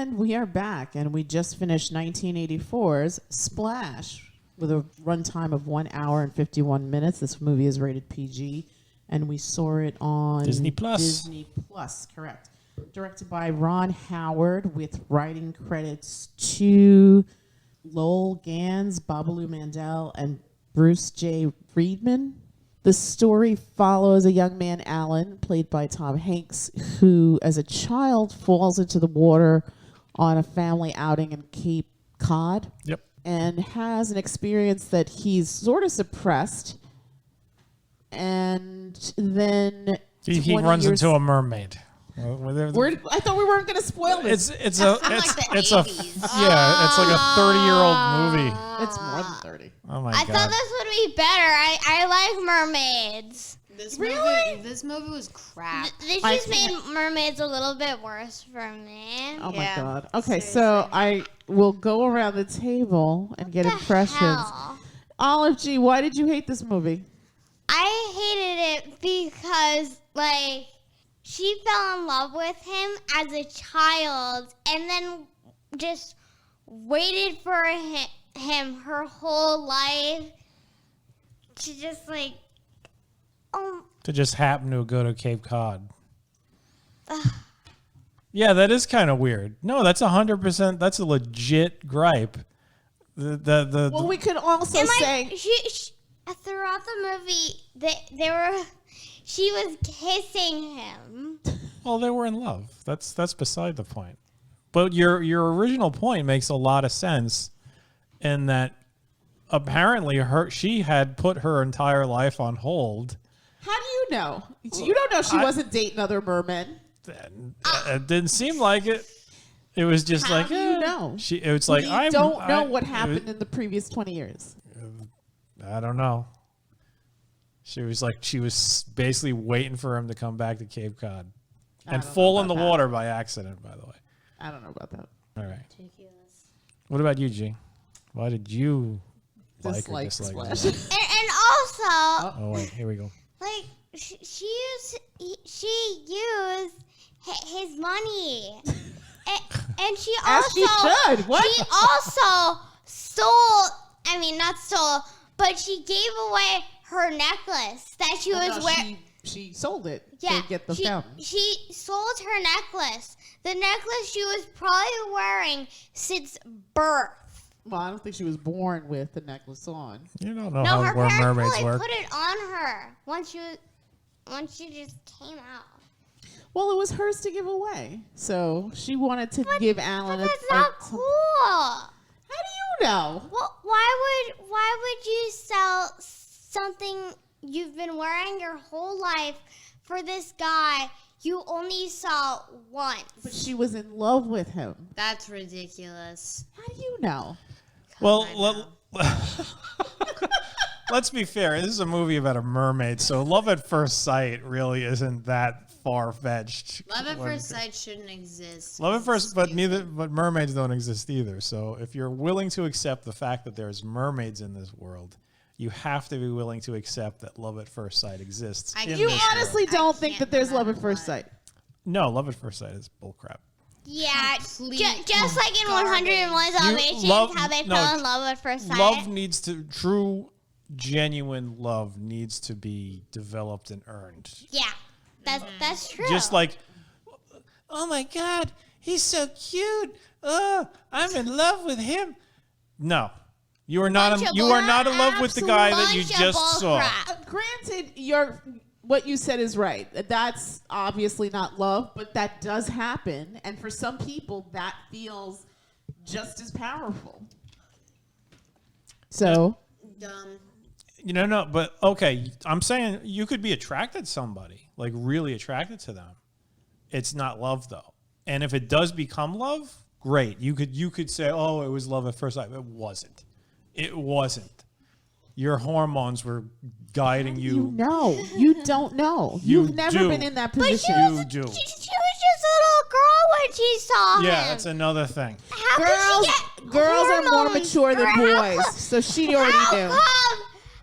And we are back, and we just finished 1984's Splash with a runtime of 1 hour and 51 minutes. This movie is rated PG, and we saw it on Disney Plus. Disney Plus, correct. Directed by Ron Howard, with writing credits to Lowell Ganz, Babaloo Mandel, and Bruce J. Friedman. The story follows a young man, Alan, played by Tom Hanks, who, as a child, falls into the water on a family outing in Cape Cod. Yep. And has an experience that he's sort of suppressed. And then He runs into a mermaid. I thought we weren't going to spoil this. It's like a 30-year-old movie. It's more than 30. Oh my I god! thought this would be better. I like mermaids. This movie was crap. This just made mermaids a little bit worse for me. Oh my god. Okay, so I will go around the table and get impressions. Hell? Olive G, why did you hate this movie? I hated it because, like, she fell in love with him as a child and then just waited for him her whole life to just, like, to just happen to go to Cape Cod. Yeah, that is kind of weird. No, that's 100%. That's a legit gripe. Well, we could also say she throughout the movie she was kissing him. Well, they were in love. That's beside the point. But your original point makes a lot of sense in that apparently she had put her entire life on hold. How do you know? You don't know she wasn't dating other mermen. It didn't seem like it. It was just How do you know? It's like I don't know what happened in the previous 20 years. I don't know. She was basically waiting for him to come back to Cape Cod and fall in the water by accident, by the way. I don't know about that. All right. Ridiculous. What about you, G? Why did you dislike Splash? it? And also, oh wait, here we go. like she used his money, and she also stole. I mean, not stole, but she gave away her necklace that she was wearing. She sold it to get the fountain. She sold her necklace. The necklace she was probably wearing since birth. Well, I don't think she was born with the necklace on. You don't know where mermaids work. Put it on her once she just came out. Well, it was hers to give away, so she wanted to give Alan. But that's not cool. How do you know? Well, why would you sell something you've been wearing your whole life for this guy you only saw once? But she was in love with him. That's ridiculous. How do you know? Well, let's be fair. This is a movie about a mermaid, so love at first sight really isn't that far-fetched. Love at first sight shouldn't exist. Love at first, but mermaids don't exist either. So if you're willing to accept the fact that there's mermaids in this world, you have to be willing to accept that love at first sight exists. You honestly don't think that there's love at first sight? No, love at first sight is bullcrap. Yeah, just like in 101 Dalmatians, how they fell in love at first sight. True, genuine love needs to be developed and earned. Yeah, that's true. Just like, oh my God, he's so cute. I'm in love with him. No. You are not in love with the guy that you just saw. Granted, what you said is right. That's obviously not love, but that does happen. And for some people, that feels just as powerful. So. Dumb. No, but okay. I'm saying you could be attracted to somebody, like really attracted to them. It's not love, though. And if it does become love, great. You could say, oh, it was love at first sight. It wasn't. It wasn't. Your hormones were guiding you. You know. You don't know. You've never been in that position. You do. She was just a little girl when she saw him. Yeah, that's another thing. Girls are more mature than boys, so she already knew.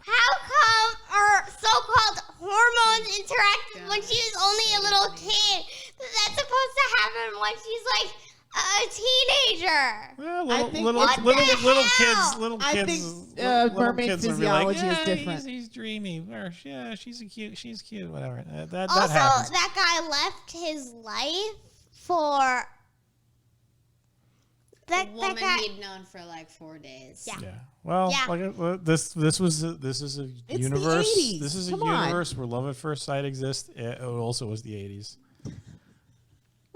How come our so-called hormones interact when she was only a little kid? That's supposed to happen when she's like a teenager. Well, I little think- little What the little little hell? kids, little I kids. think, little mermaid kids will be physiology is yeah, different. He's dreamy. Or, yeah, she's cute. Whatever. That Also, happens. that guy left his life for The that woman guy. he'd known for like 4 days. Yeah. Yeah. Well, Yeah. this is a It's universe. the 80s. This is a Come on. universe where love at first sight exists. It also was the 80s.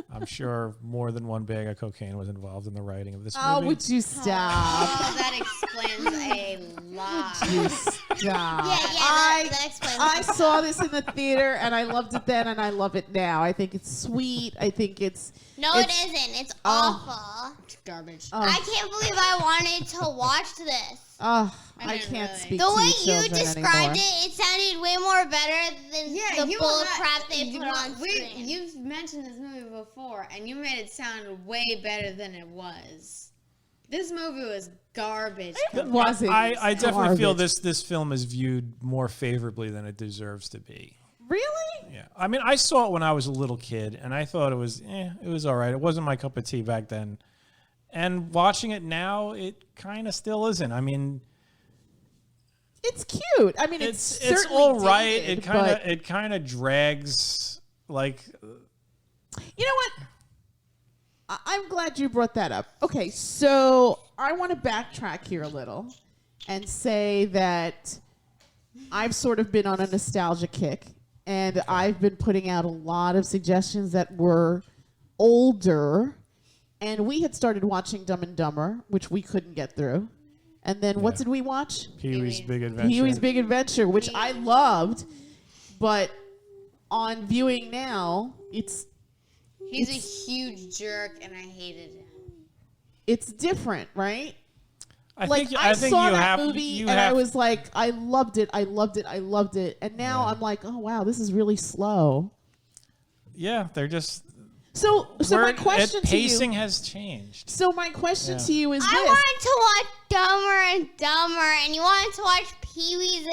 I'm sure more than one bag of cocaine was involved in the writing of this Oh, movie. would you stop? Oh, that explains a lot. You stop. That explains. I saw this in the theater and I loved it then and I love it now. I think it's sweet. I think it's No, it isn't. It's awful. It's garbage. oh, I can't believe I wanted to watch this. oh, I I didn't can't really. speak The to way you you children described anymore. it sounded way more better than the you bull were not- crap they you put were- on screen. You've mentioned this movie before, and you made it sound way better than it was. This movie was garbage. It wasn't. I definitely feel garbage. this film is viewed more favorably than it deserves to be. Really? Yeah, I mean, I saw it when I was a little kid, and I thought it was all right. It wasn't my cup of tea back then, and watching it now, it kind of still isn't. I mean, It's cute. I mean, it's certainly all right. dated, It kind of drags. Like, you know what? I'm glad you brought that up. Okay, so I want to backtrack here a little and say that I've sort of been on a nostalgia kick, and I've been putting out a lot of suggestions that were older, and we had started watching Dumb and Dumber, which we couldn't get through. And then what Yeah. did we watch? Pee-wee's Big Adventure. Pee-wee's Big Adventure, which I loved, but on viewing now, He's a huge jerk, and I hated him. it's different, right? I Like think I think saw you that have movie you and have I was like, I loved it, and now Yeah. I'm like, oh wow, this is really slow. yeah. They're just So my question to pacing you, has changed. so my question Yeah. to you is I this: wanted to watch Dumber and Dumber, and you wanted to watch Pee-wee's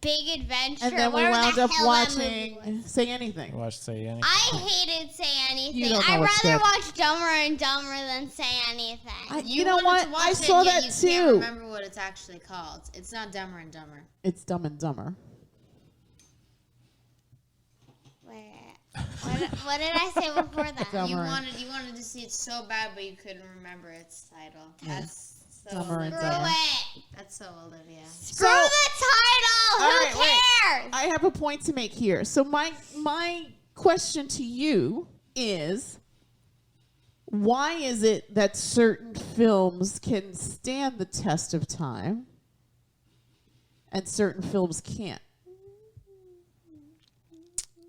Big Adventure. and then we whatever wound the up hell that movie watching was. Say Anything. Watch Say Anything. I hated Say Anything. don't know I'd what's rather good. watch Dumber and Dumber than Say Anything. You know wanted what? to watch I it, saw yet that you too. Can't remember what it's actually called. It's not Dumber and Dumber. It's Dumb and Dumber. What did I say before that? Dumber You and- wanted to see it so bad, but you couldn't remember its title. That's so Dumber and Screw Dumber. it. That's so Olivia. Screw the title. All Who right, wait. cares? I have a point to make here. So my question to you is, why is it that certain films can stand the test of time and certain films can't?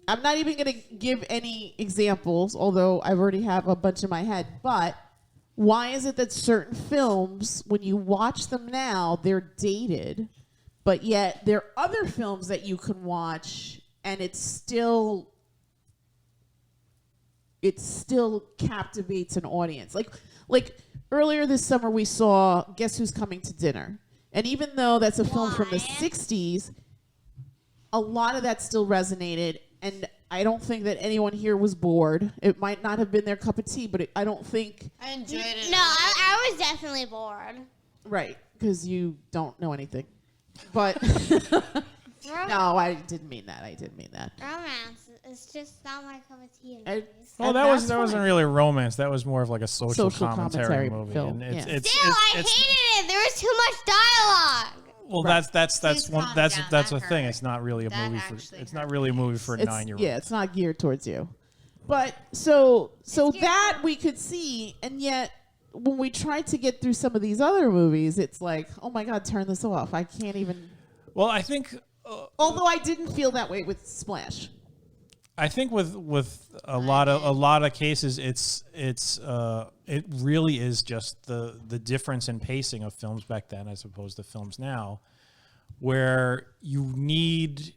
I'm not even going to give any examples, although I already have a bunch in my head. But why is it that certain films, when you watch them now, they're dated, but yet there are other films that you can watch and it still captivates an audience. Like earlier this summer, we saw Guess Who's Coming to Dinner, and even though that's a film from the What? '60s, a lot of that still resonated. And I don't think that anyone here was bored. It might not have been their cup of tea, but I don't think I enjoyed it. No, I was definitely bored. right because you don't know anything. But no, I didn't mean that. Romance is just not my cup of tea. I- Well, and that that's wasn't fine. really romance. That was more of like a social commentary movie. film, And yeah. it's, Still, I it's hated it. There was too much dialogue. well, Right. that's Please one calm that's down. that's That a thing. hurt. It's not really a That movie for actually it's not really a movie for a It's- 9-year-old. Yeah, it's not geared towards you. But so geared that towards- we could see, and yet when we try to get through some of these other movies, it's like, oh my God, turn this off. I can't even. Well, I think Although I didn't feel that way with Splash. with a lot of cases, it really is just the difference in pacing of films back then as opposed to films now, where you need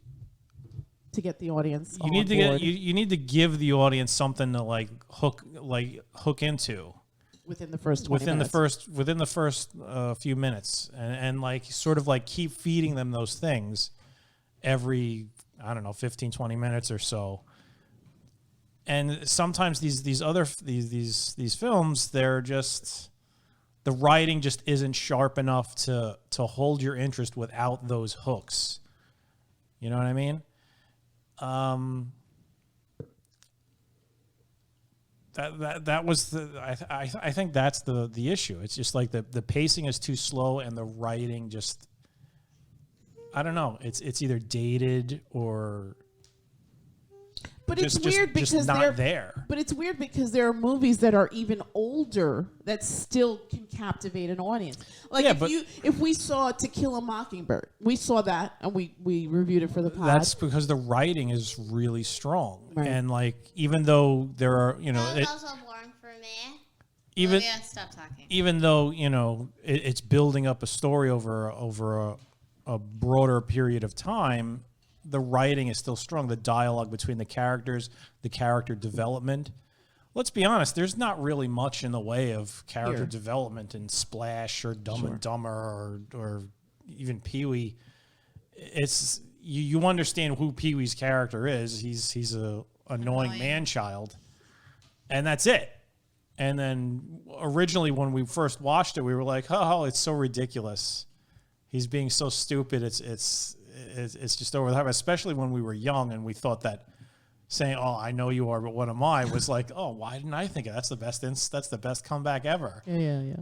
To get the audience, you need to get you need to give the audience something to hook into within the first 20 within minutes. the first few minutes, and like sort of like keep feeding them those things every 15 20 minutes or so, And sometimes these films, they're just, the writing just isn't sharp enough to hold your interest without those hooks. You know what I mean? That was I think that's the issue. It's just like the pacing is too slow and the writing just, I don't know. It's either dated or. But it's weird because not there. But it's weird because there are movies that are even older that still can captivate an audience. Like if we saw To Kill a Mockingbird, we saw that and we reviewed it for the pod. That's because the writing is really strong, right. And like even though there are that was also boring for me. Even stop talking. Even though it's building up a story over a broader period of time. The writing is still strong. The dialogue between the characters, the character development. Let's be honest, there's not really much in the way of character development in Splash or Dumb and Dumber or even Pee-wee. It's you understand who Pee-wee's character is. He's a annoying man-child, and that's it. And then originally when we first watched it, we were like, oh, it's so ridiculous. He's being so stupid. It's just over the top, especially when we were young and we thought that saying, "Oh, I know you are, but what am I?" was like, "Oh, why didn't I think of that's the best? That's the best comeback ever." Yeah.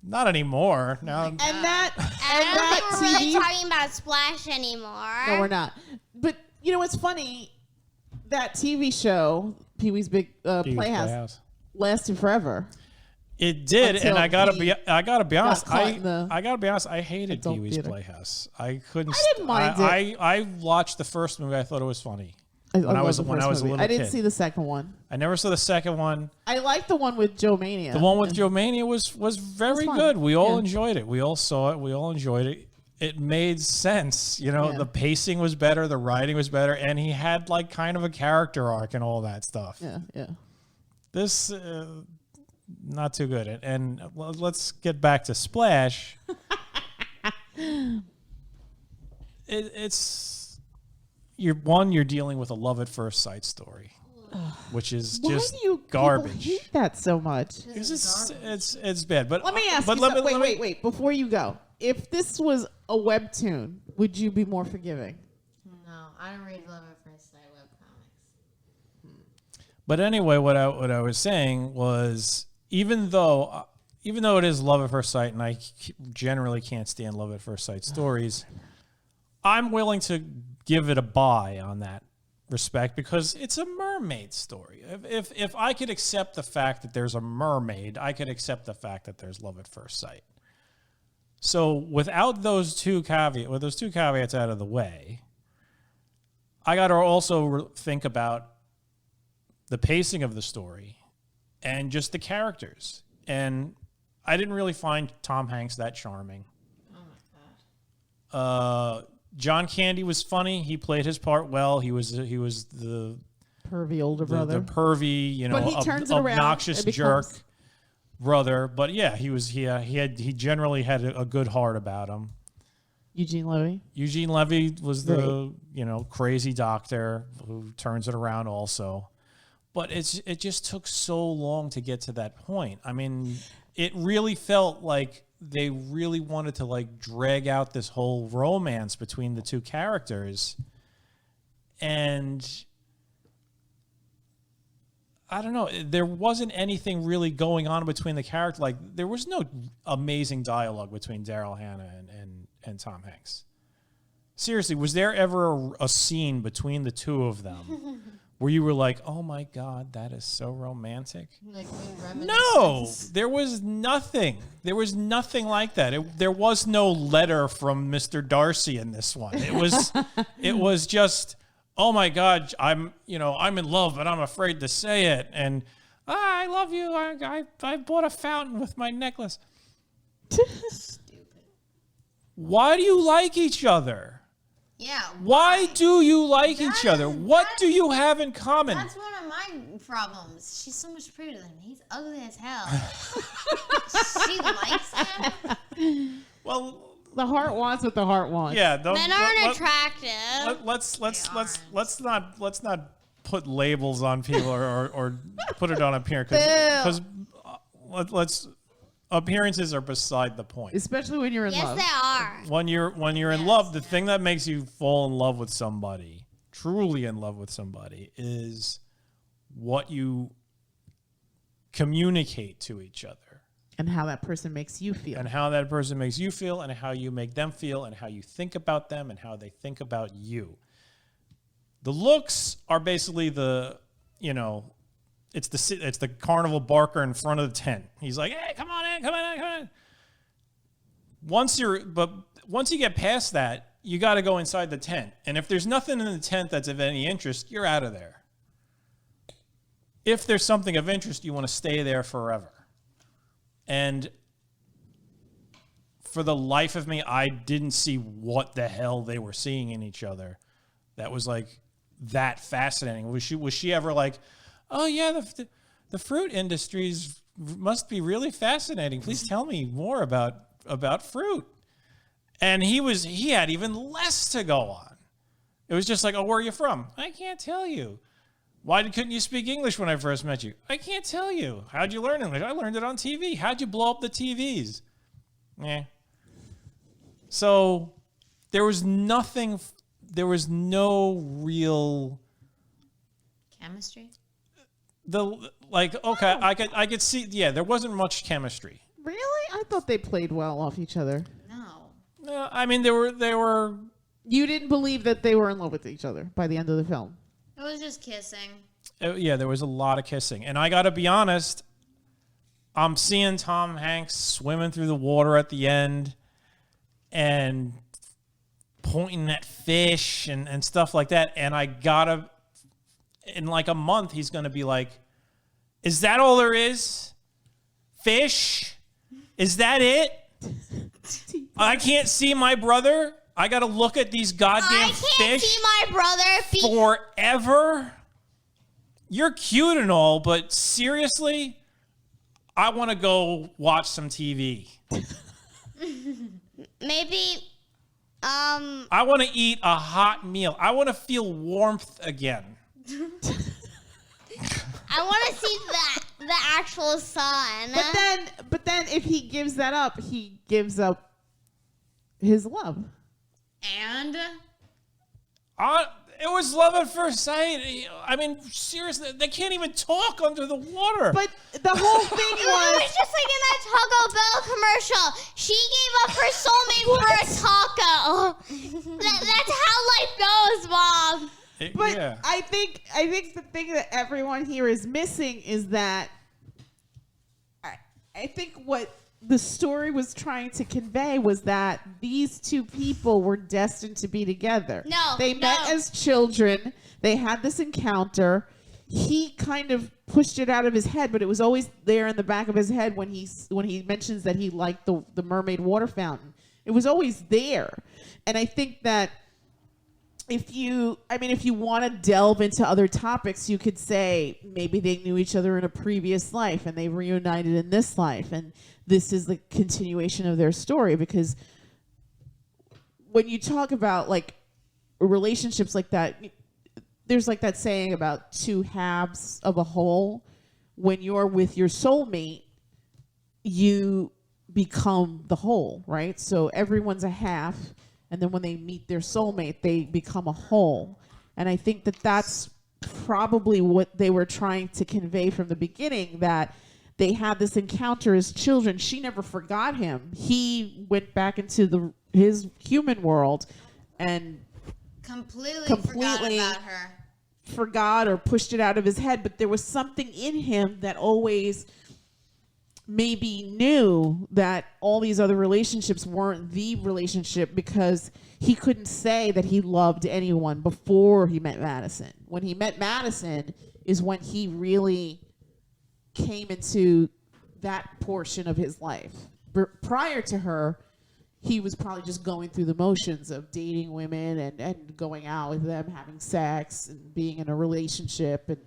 Not anymore. Now, I don't think we're really talking about Splash anymore. No, we're not. But what's funny? That TV show, Pee-wee's Big Playhouse, lasted forever. It did, and I gotta be honest. I gotta be honest. I hated Pee-wee's Playhouse. I couldn't. I didn't mind it. I watched the first movie. I thought it was funny. When I was a little I didn't kid. see the second one. I never saw the second one. I liked the one with Joe Mania. The one with Joe Mania was very good. We all enjoyed it. We all saw it. We all enjoyed it. It made sense. The pacing was better. The writing was better, and he had like kind of a character arc and all that stuff. Yeah. This. Not too good. And let's get back to Splash. You're dealing with a love at first sight story, which is just garbage. Why do you hate that so much? It's bad. But let me ask you something. Wait. Before you go, if this was a webtoon, would you be more forgiving? No, I don't read love at first sight webcomics. But anyway, what I was saying was, even though it is love at first sight, and I generally can't stand love at first sight stories, I'm willing to give it a buy on that respect because it's a mermaid story. If I could accept the fact that there's a mermaid, I could accept the fact that there's love at first sight. So without those two caveats out of the way, I got to also think about the pacing of the story and just the characters. And I didn't really find Tom Hanks that charming. Oh my God. John Candy was funny. He played his part well. He was the pervy older brother. The pervy, but he turns it around. Obnoxious jerk brother. But yeah, he generally had a good heart about him. Eugene Levy was the crazy doctor who turns it around also. But it just took so long to get to that point. I mean, it really felt like they really wanted to like drag out this whole romance between the two characters. And I don't know, there wasn't anything really going on between the characters. Like there was no amazing dialogue between Daryl Hannah and Tom Hanks. Seriously, was there ever a scene between the two of them where you were like, oh my God, that is so romantic? No, there was nothing. There was nothing like that. There was no letter from Mr. Darcy in this one. It was just, oh my God, I'm in love, but I'm afraid to say it. And I love you. I bought a fountain with my necklace. Stupid. Why do you like each other? Yeah. Why do you like each other? What do you have in common? That's one of my problems. She's so much prettier than him. He's ugly as hell. She likes him. Well, the heart wants what the heart wants. Yeah, men aren't attractive. Let's not put labels on people or put it on appearance because let's appearances are beside the point. Especially when you're in Yes, love. they are. When you're in love, the thing that makes you fall in love with somebody, truly in love with somebody, is what you communicate to each other. And how that person makes you feel. And how that person makes you feel, and how you make them feel, and how you think about them, and how they think about you. The looks are basically it's the carnival barker in front of the tent. He's like, hey, come on in. Once you get past that, you got to go inside the tent. And if there's nothing in the tent that's of any interest, you're out of there. If there's something of interest, you want to stay there forever. And for the life of me, I didn't see what the hell they were seeing in each other. That was like that fascinating. Was she ever like, oh yeah, the fruit industries must be really fascinating. Please tell me more about fruit. And he had even less to go on. It was just like, oh, where are you from? I can't tell you. Why couldn't you speak English when I first met you? I can't tell you. How'd you learn English? I learned it on TV. How'd you blow up the TVs? So there was no real Chemistry? Okay, I could see, there wasn't much chemistry. Really? I thought they played well off each other. No. I mean, they were. You didn't believe that they were in love with each other by the end of the film. It was just kissing. There was a lot of kissing. And I got to be honest, I'm seeing Tom Hanks swimming through the water at the end and pointing at fish and stuff like that. And I got to, in like a month, he's going to be like, is that all there is? Fish? Is that it? I can't see my brother. I got to look at these goddamn fish. I can't see my brother forever. You're cute and all, but seriously, I want to go watch some TV. Maybe, I want to eat a hot meal. I want to feel warmth again. I want to see the actual sun. But then if he gives that up, he gives up his love. And? It was love at first sight. I mean, seriously, they can't even talk under the water. But the whole thing It was just like in that Taco Bell commercial. She gave up her soulmate for a taco. That's how life goes, Mom. But yeah. I think the thing that everyone here is missing is that I think what the story was trying to convey was that these two people were destined to be together. They met as children. They had this encounter. He kind of pushed it out of his head, but it was always there in the back of his head when he mentions that he liked the mermaid water fountain. It was always there. And I think that if you want to delve into other topics, you could say maybe they knew each other in a previous life and they reunited in this life. And this is the continuation of their story, because when you talk about like relationships like that, there's like that saying about two halves of a whole. When you're with your soulmate, you become the whole, right? So everyone's a half. And then when they meet their soulmate, they become a whole. And I think that that's probably what they were trying to convey from the beginning, that they had this encounter as children. She never forgot him. He went back into his human world and Completely forgot completely about her. forgot or pushed it out of his head. But there was something in him that always maybe knew that all these other relationships weren't the relationship, because he couldn't say that he loved anyone before he met Madison. When he met Madison is when he really came into that portion of his life. Prior to her, he was probably just going through the motions of dating women and going out with them, having sex and being in a relationship and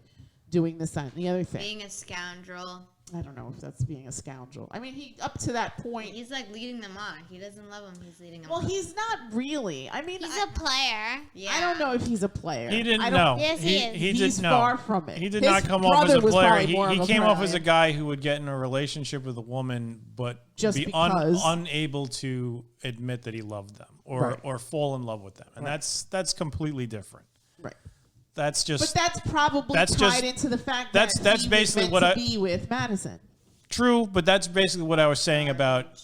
doing this, that, and the other thing. Being a scoundrel. I don't know if that's being a scoundrel. I mean, he up to that point. He's like leading them on. He doesn't love them. He's leading them Well, on. he's not really. I mean, He's a player. Yeah. I don't know if he's a player. He didn't I know. don't- Yes, he is. He He's didn't know. far from it. He did His not come off as brother a was player. probably more He of a came off as a player. guy who would get in a relationship with a woman, but Just be because. unable to admit that he loved them or Right. or fall in love with them, and Right. that's completely different. Right. That's just But that's probably that's tied just- into the fact that's that he basically was what meant I- to be with Madison. true. But that's basically what I was saying about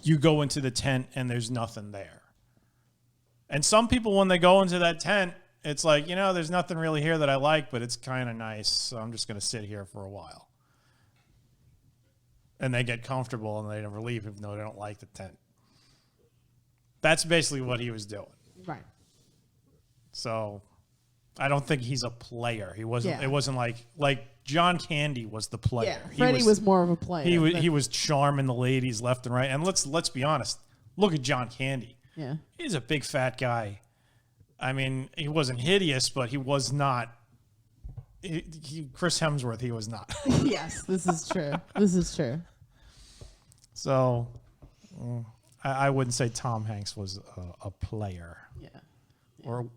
you go into the tent and there's nothing there. And some people, when they go into that tent, it's like, there's nothing really here that I like, but it's kind of nice, so I'm just going to sit here for a while. And they get comfortable and they never leave, even though they don't like the tent. That's basically what he was doing. Right. So I don't think he's a player. He wasn't. Yeah. It wasn't like John Candy was the player. Yeah. Freddie was more of a player. He was charming the ladies left and right. And let's be honest. Look at John Candy. Yeah. He's a big fat guy. I mean, he wasn't hideous, but he was not. Chris Hemsworth, he was not. Yes, this is true. This is true. So I wouldn't say Tom Hanks was a player. Yeah.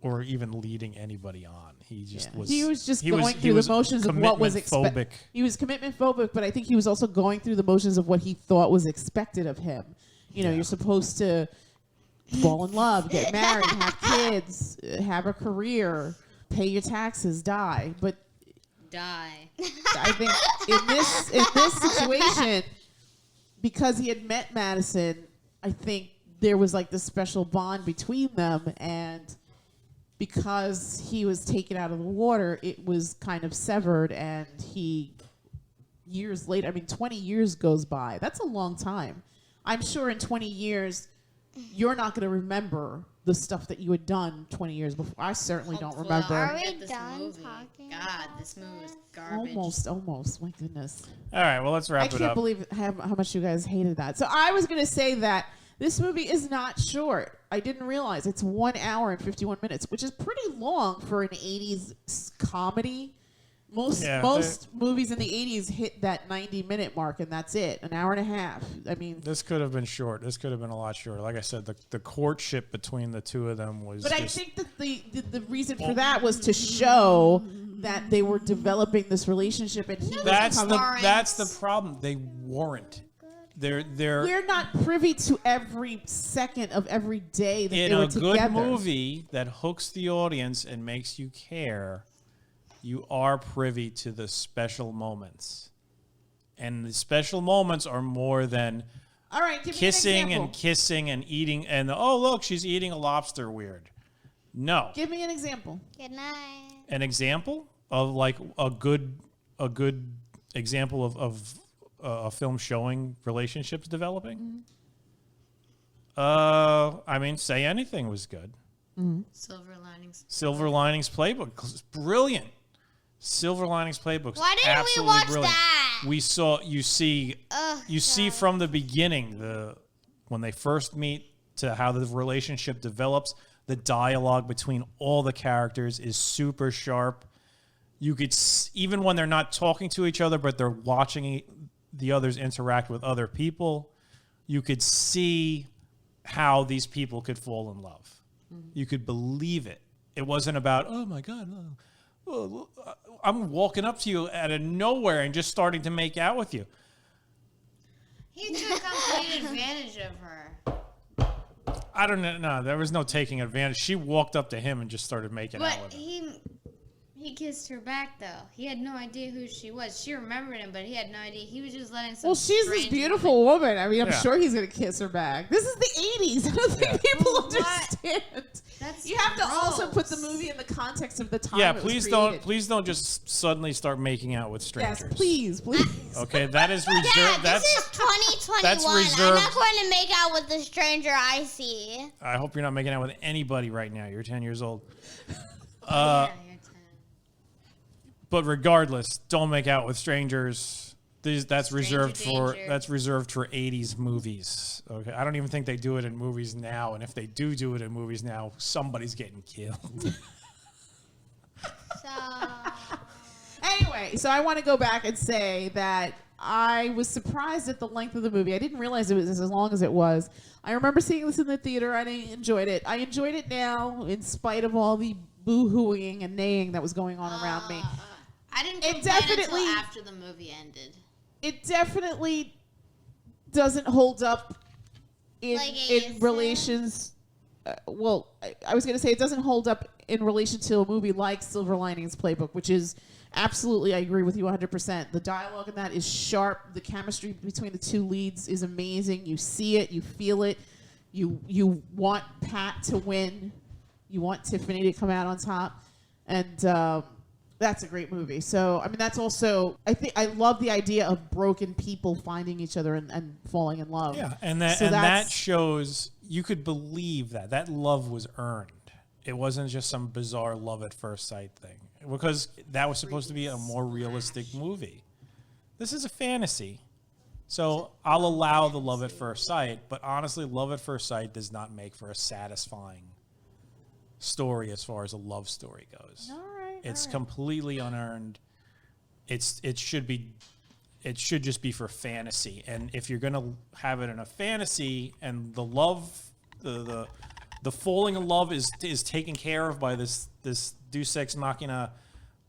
Or even leading anybody on. He just Yeah. was. He was just he going was- through he the was motions of what was commitment-phobic. He was commitment phobic, but I think he was also going through the motions of what he thought was expected of him. You're supposed to fall in love, get married, have kids, have a career, pay your taxes, die. But Die. I think in this situation, because he had met Madison, I think there was like this special bond between them, and because he was taken out of the water, it was kind of severed, and years later, 20 years goes by. That's a long time. I'm sure in 20 years, you're not going to remember the stuff that you had done 20 years before. I certainly don't Hopefully remember. Are we Get this done movie. talking God, about this movie was this? garbage. Almost. My goodness. All right, well, let's I wrap it can't up. believe how much you guys hated that. So I was going to say that this movie is not short. I didn't realize it's 1 hour and 51 minutes, which is pretty long for an 80s comedy. Most movies in the 80s hit that 90-minute mark, and that's it. An hour and a half. This could have been short. This could have been a lot shorter. Like I said, the courtship between the two of them was. But I just, think that the reason for that was to show that they were developing this relationship, and that's Lawrence. the problem. They weren't. They're we're not privy to every second of every day that in they were a good together. movie that hooks the audience and makes you care. You are privy to the special moments, and the special moments are more than All right, give me an kissing example. and kissing and eating and oh look, she's eating a lobster. Weird. No. Give me an example. Good night. An example of like a good example of a film showing relationships developing. Say Anything was good. Silver linings. Silver Linings Playbook was brilliant. Silver Linings Playbook. Why didn't we absolutely watch brilliant. that? We saw you see from the beginning when they first meet to how the relationship develops. The dialogue between all the characters is super sharp. You could even when they're not talking to each other, but they're watching the others interact with other people, you could see how these people could fall in love. You could believe it. It wasn't about, oh my God, I'm walking up to you out of nowhere and just starting to make out with you. He took complete advantage of her. I don't know. No, there was no taking advantage. She walked up to him and just started making out But with him. he kissed her back, though. He had no idea who she was. She remembered him, but he had no idea. He was just letting some Well, she's this strange beautiful woman. I'm Yeah. sure he's going to kiss her back. This is the 80s. I don't think people Well, what? understand. That's You have to also put the gross. movie in the context of the time. Yeah, it was please don't created. just suddenly start making out with strangers. Yes, please. Okay, that is reserved. Yeah, that's this is 2021. that's I'm reserved- not going to make out with the stranger I see. I hope you're not making out with anybody right now. You're 10 years old. Yeah, you're 10. But regardless, don't make out with strangers. That's reserved for danger. 80s movies. Okay, I don't even think they do it in movies now. And if they do it in movies now, somebody's getting killed. So Anyway, so I want to go back and say that I was surprised at the length of the movie. I didn't realize it was as long as it was. I remember seeing this in the theater. I enjoyed it. I enjoyed it now, in spite of all the boo-hooing and neighing that was going on around me. I didn't It complain until definitely- after the movie ended. It definitely doesn't hold up in Like it used to? relations. Well, I was going to say it doesn't hold up in relation to a movie like Silver Linings Playbook, which is absolutely, I agree with you 100%. The dialogue in that is sharp. The chemistry between the two leads is amazing. You see it, you feel it. You want Pat to win. You want Tiffany to come out on top, and that's a great movie. So, I mean, that's also, I love the idea of broken people finding each other and falling in love. Yeah, and that So and that that's- shows you could believe that love was earned. It wasn't just some bizarre love at first sight thing, because that was supposed to be a more realistic movie. This is a fantasy, so I'll allow the love at first sight. But honestly, love at first sight does not make for a satisfying story as far as a love story goes. All right. It's completely unearned. It should just be for fantasy. And if you're gonna have it in a fantasy, and the love, the falling in love is taken care of by this Deus Ex Machina.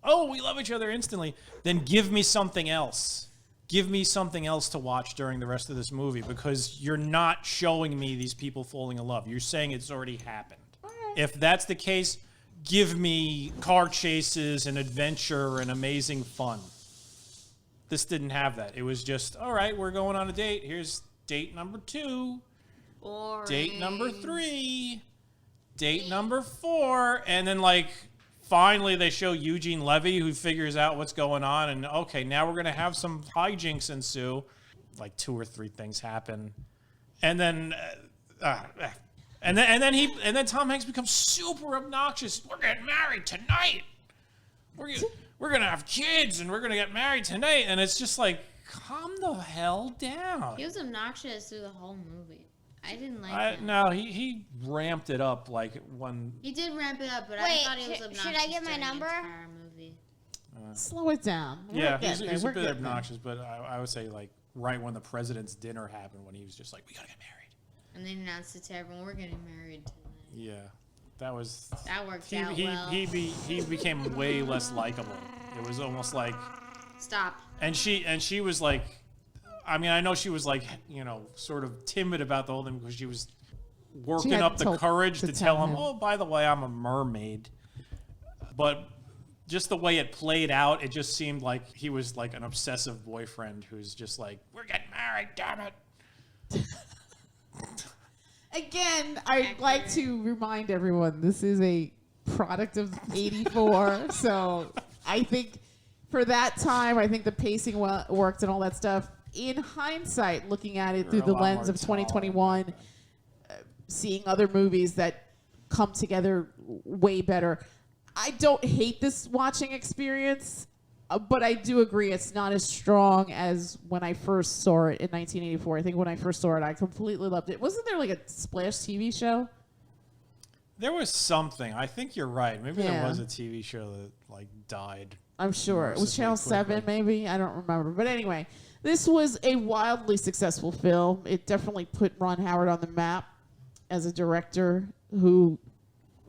Oh, we love each other instantly. Then give me something else. Give me something else to watch during the rest of this movie, because you're not showing me these people falling in love. You're saying it's already happened. If that's the case, give me car chases and adventure and amazing fun. This didn't have that. It was just, all right, we're going on a date. Here's date number 2, date number 3, date number 4, and then like finally they show Eugene Levy, who figures out what's going on, and okay, now we're gonna have some hijinks ensue. Like 2 or 3 things happen, and then. And then Tom Hanks becomes super obnoxious. We're getting married tonight. We're gonna have kids and we're gonna get married tonight. And it's just like, calm the hell down. He was obnoxious through the whole movie. I didn't like him. No, he ramped it up like when. He did ramp it up, but I Wait, thought he was should obnoxious I get my during number? the entire movie. Slow it down. Yeah, he's a bit obnoxious, but I would say like right when the president's dinner happened, when he was just like, we gotta get married. And they announced it to everyone, we're getting married tonight. Yeah, that was. That worked out well. He became way less likable. It was almost like. Stop. And she was like, I mean, I know she was like, sort of timid about the whole thing, because she was working had up the to courage to tell him, him. oh, by the way, I'm a mermaid. But just the way it played out, it just seemed like he was like an obsessive boyfriend who's just like, we're getting married, damn it. Again, I'd like to remind everyone this is a product of '84, so I think for that time, I think the pacing worked and all that stuff. In hindsight, looking at it through the lens of 2021, seeing other movies that come together way better, I don't hate this watching experience. But I do agree it's not as strong as when I first saw it in 1984. I think when I first saw it, I completely loved it. Wasn't there like a Splash TV show? There was something. I think you're right. Maybe there Yeah. was a TV show that like died. I'm sure. It was Mercifully Channel quickly. 7, maybe. I don't remember. But anyway, this was a wildly successful film. It definitely put Ron Howard on the map as a director who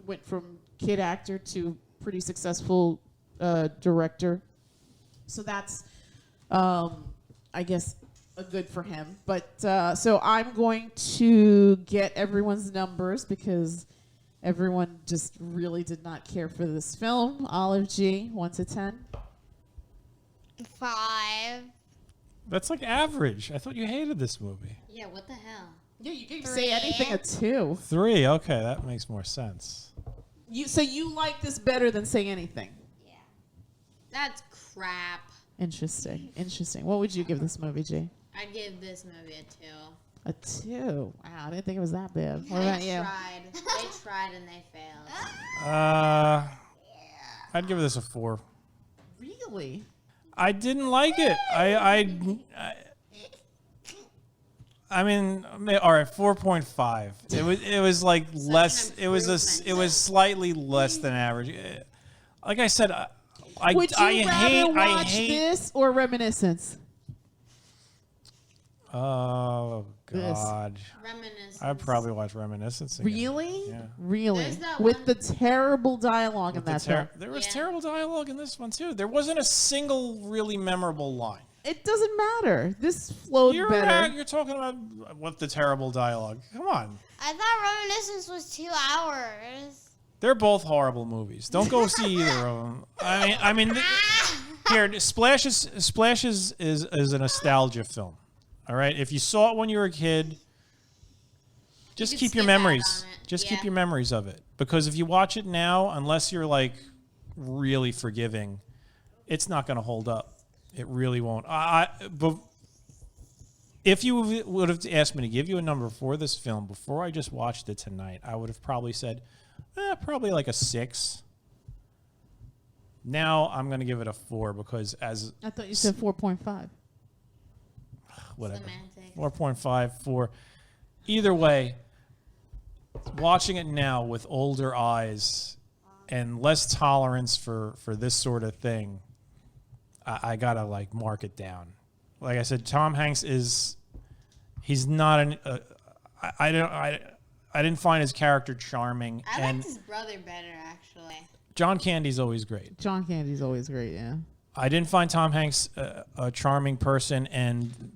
went from kid actor to pretty successful director. So that's, I guess, a good for him. But so I'm going to get everyone's numbers because everyone just really did not care for this film. Olive G, 1 to 10. 5. That's like average. I thought you hated this movie. Yeah, what the hell? Yeah, you can 3. say anything a 2. 3. Okay, that makes more sense. So you like this better than Say Anything? Yeah. That's crap. Interesting. What would you give this movie, G? I'd give this movie a 2. A 2. Wow, I didn't think it was that bad. What about They you? tried. They tried and they failed. I'd give this a 4. Really? I didn't like it. I mean, all right, 4.5. It was like less. an It was slightly less than average. Like I said, Would you rather watch hate. this or Reminiscence? Oh This. God. Reminiscence. I'd probably watch Reminiscence again. Really? Yeah. Really? There's that With one- the terrible dialogue in that film. There was Yeah. terrible dialogue in this one too. There wasn't a single really memorable line. It doesn't matter. This flowed better. You're talking about what the terrible dialogue. Come on. I thought Reminiscence was 2 hours. They're both horrible movies. Don't go see either of them. Here, Splash is a nostalgia film. All right, if you saw it when you were a kid, just could keep your skip out memories. on it. Just Yeah. keep your memories of it, because if you watch it now, unless you're like really forgiving, it's not going to hold up. It really won't. But if you would have asked me to give you a number for this film before I just watched it tonight, I would have probably said, probably like a 6. Now I'm going to give it a 4 because I thought you said 4.5. whatever. Semantics. 4.5, 4. Either way, watching it now with older eyes and less tolerance for this sort of thing, I gotta like mark it down. Like I said, Tom Hanks he's not an. I didn't find his character charming, I and liked his brother better, actually. John Candy's always great. John Candy's always great, yeah. I didn't find Tom Hanks a charming person, and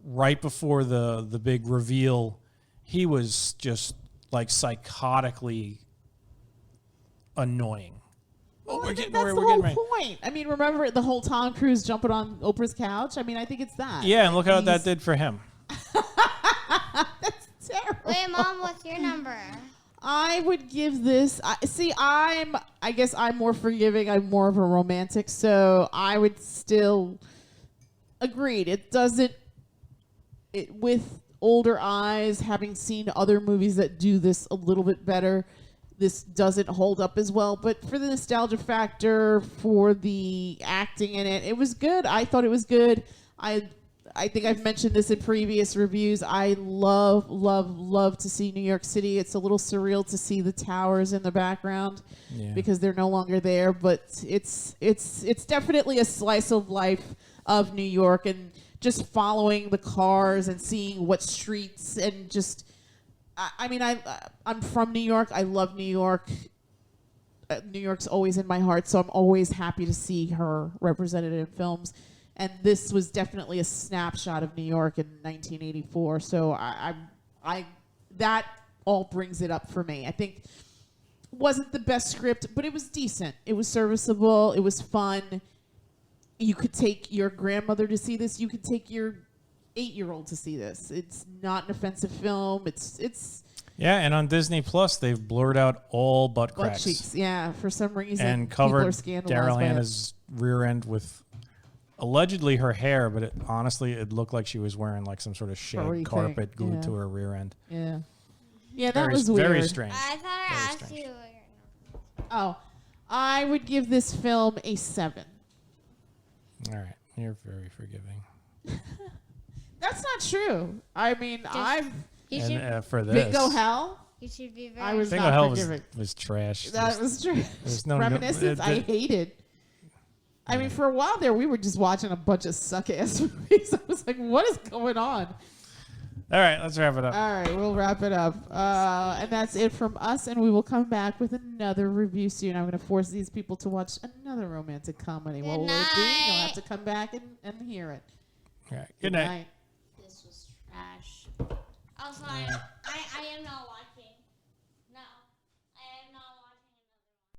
right before the big reveal, he was just like psychotically annoying. Well, we're I think getting that's we're the getting whole right. point. I mean, remember the whole Tom Cruise jumping on Oprah's couch? I mean, I think it's that. Yeah, and look how that He's- did for him. That's terrible. Wait, Mom, what's your number? I would give this. I guess I'm more forgiving. I'm more of a romantic, so I would still agreed. It doesn't. It with older eyes, having seen other movies that do this a little bit better, this doesn't hold up as well. But for the nostalgia factor, for the acting in it, it was good. I thought it was good. I think I've mentioned this in previous reviews. I love to see New York City. It's a little surreal to see the towers in the background because they're no longer there. But it's definitely a slice of life of New York, and just following the cars and seeing what streets and just. I'm from New York. I love New York. New York's always in my heart, so I'm always happy to see her represented in films. And this was definitely a snapshot of New York in 1984. So I that all brings it up for me. I think it wasn't the best script, but it was decent. It was serviceable. It was fun. You could take your grandmother to see this. You could take your 8-year-old to see this. It's not an offensive film. It's Yeah, and on Disney Plus, they've blurred out all butt butt cracks cheeks. Yeah, for some reason, and people covered are scandalized Daryl by it. Hannah's rear end with allegedly her hair, but honestly, it looked like she was wearing like some sort of shag Furry carpet thing, glued yeah. to her rear end. Yeah, yeah, that Very, was weird. very strange. I thought I Very asked strange. you. Oh, I would give this film a 7. All right, you're very forgiving. That's not true. I mean, You And should, for this, Bingo Hell. you should be very. I was Bingo not Hell was, forgiving. was trash. That was true. there's no- Reminiscence. I hated. I mean, for a while there, we were just watching a bunch of suck ass movies. I was like, what is going on? All right, let's wrap it up. All right, we'll wrap it up. And that's it from us, and we will come back with another review soon. I'm going to force these people to watch another romantic comedy. What will it be? You'll have to come back and hear it. All right, good night. This was trash. Oh, sorry. I am not watching.